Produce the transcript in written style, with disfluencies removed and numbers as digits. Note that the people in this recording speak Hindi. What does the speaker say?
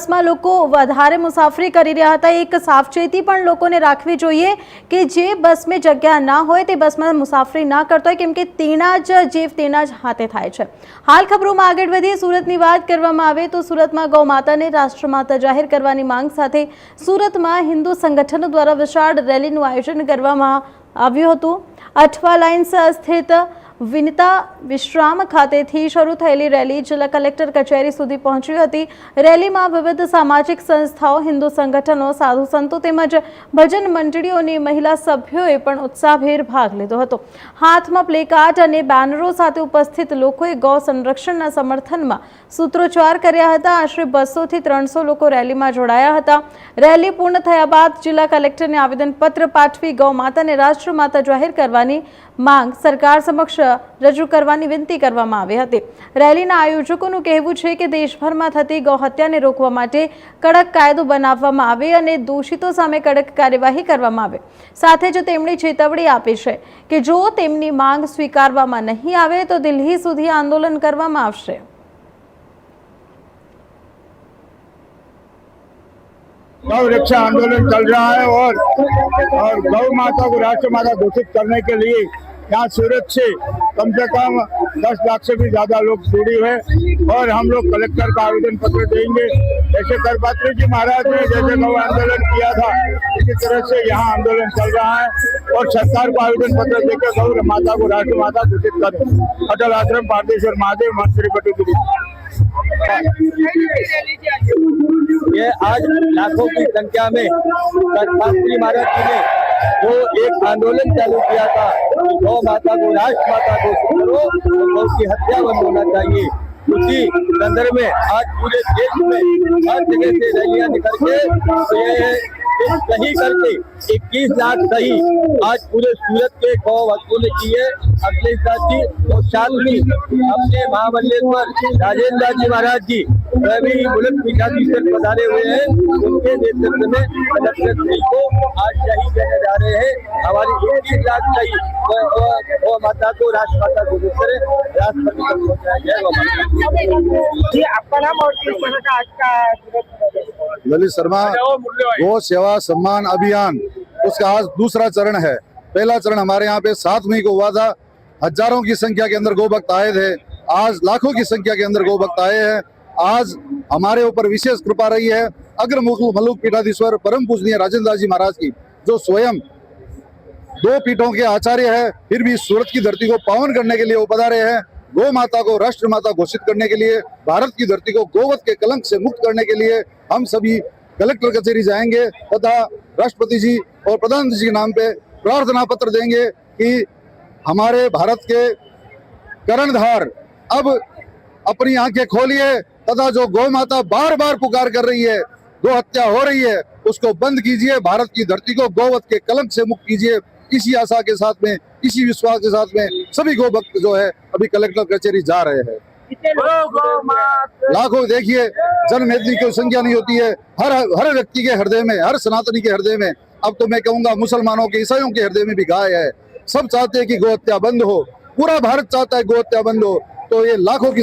બસમાં લોકો વધારે મુસાફરી કરી રહ્યા હતા। એક સાવચેતી પણ લોકોને રાખવી જોઈએ કે જે બસમાં જગ્યા ના હોય તે બસમાં મુસાફરી ના કરતો હોય, કેમ કે તેના જ જીવ તેના જ હાથે થાય છે। હાલ ખબરોમાં આગળ વધીએ સુરતની વાત કરવામાં આવે તો સુરતમાં ગૌ માતાને રાષ્ટ્રમાતા જાહેર કરવાની માંગ સાથે સુરતમાં હિન્દુ સંગઠનો દ્વારા વિશાળ રેલીનું આયોજન કરવામાં આવ્યું હતું। અઠવા લાઇન્સ સ્થિત વિનતા વિશ્રામ ખાતેથી શરૂ થયેલી રેલી જિલ્લા કલેક્ટર કચેરી સુધી પહોંચી હતી। રેલીમાં વિવિધ સામાજિક સંસ્થાઓ, હિન્દુ સંગઠનો, સાધુ સંતો તેમજ ભજન મંડળીઓની મહિલા સભ્યોએ પણ ઉત્સાહભેર ભાગ લીધો હતો। હાથમાં પ્લેકાર્ડ અને બેનરો સાથે ઉપસ્થિત લોકોએ ગૌ સંરક્ષણના સમર્થનમાં સૂત્રોચ્ચાર કર્યા હતા। આશરે 200 થી 300 લોકો રેલીમાં જોડાયા હતા। રેલી પૂર્ણ થયા બાદ જિલ્લા કલેક્ટરને આવેદનપત્ર પાઠવી ગૌ માતાને રાષ્ટ્રમાતા જાહેર કરવાની માંગ સરકાર સમક્ષ રજૂ કરવાની વિનંતી કરવામાં આવી હતી। રેલીના આયોજકોનું કહેવું છે કે દેશભરમાં થતી ગૌ હત્યાને રોકવા માટે કડક કાયદો બનાવવામાં આવે અને દોષિતો સામે કડક કાર્યવાહી કરવામાં આવે। સાથે જ તેમણે ચેતવણી આપી છે કે જો તેમની માંગ સ્વીકારવામાં નહીં આવે તો દિલ્હી સુધી આંદોલન કરવામાં આવશે। गौ रक्षा आंदोलन चल रहा है और गौ माता को राष्ट्र माता घोषित करने के लिए यहाँ सूरत से कम 10 लाख से भी ज्यादा लोग जुड़े हुए और हम लोग कलेक्टर का आवेदन पत्र देंगे। जैसे करपात्री जी महाराज ने जैसे गौ आंदोलन किया था, इसी तरह से यहाँ आंदोलन चल रहा है और सरकार को आवेदन पत्र देकर गौ माता को राष्ट्र माता घोषित करें। अटल आश्रम पारदेश्वर महादेव मंत्री पटुगिरी। ये आज लाखों की संख्या में करपात्री महाराज जी ने जो एक आंदोलन चालू किया था कि गौ माता को राष्ट्र माता घोषित करो तो गौ की हत्या बंद होना चाहिए। उसी संदर्भ में आज पूरे देश में हर जगह से रैलियां निकल के तो ये सही करके 21 लाख सही आज पूरे सूरत के गौ भक्तों ने किए। अखिलेश जी और साथ में अपने महाबलेश्वर राजेंद्र जी महाराज जी भी बुलंद पीठाधीश्वर पधारे हुए हैं। उनके नेतृत्व में कलेक्टर को आज शहीद करने जा रहे हैं। हमारी 21 लाख सही गौ माता को राष्ट्रमाता घोषित करें, राष्ट्रपति तक पहुंचाया। जय गौ माता। जी, आपका नाम और किस तरह का आज का? ललित शर्मा। गौ सेवा सम्मान अभियान उसका आज दूसरा चरण है। पहला चरण हमारे यहाँ पे 7 मई को हुआ था। हजारों की संख्या के अंदर गौ भक्त आए थे। आज लाखों की संख्या के अंदर गौ भक्त आए हैं। आज हमारे ऊपर विशेष कृपा रही है अग्र मलुक पीठाधीश्वर परम पूजनीय राजेंद्र जी महाराज की, जो स्वयं 2 पीठों के आचार्य है, फिर भी सूरत की धरती को पावन करने के लिए वो पधारे हैं। गौ माता को राष्ट्र माता घोषित करने के लिए, भारत की धरती को गोवध के कलंक से मुक्त करने के लिए हम सभी कलेक्टर कचेरी जाएंगे तथा राष्ट्रपति जी और प्रधानमंत्री जी के नाम पे प्रार्थना पत्र देंगे कि हमारे भारत के कर्णधार अब अपनी आंखें खोलिए तथा जो गौ माता बार बार पुकार कर रही है, गौ हत्या हो रही है, उसको बंद कीजिए। भारत की धरती को गोवध के कलंक से मुक्त कीजिए। इसी आशा के साथ में, इसी विश्वास के साथ में सभी गौ भक्त जो है अभी कलेक्टर कचेरी जा रहे हैं। लाखों देखिए, जनमेदनी की संख्या नहीं होती है। हर व्यक्ति के हृदय में, हर सनातनी के हृदय में, अब तो मैं कहूंगा मुसलमानों के, ईसाइयों के हृदय में भी गाय है। सब चाहते हैं कि गौ हत्या बंद हो। पूरा भारत चाहता है गौ हत्या बंद हो। तो ये लाखों की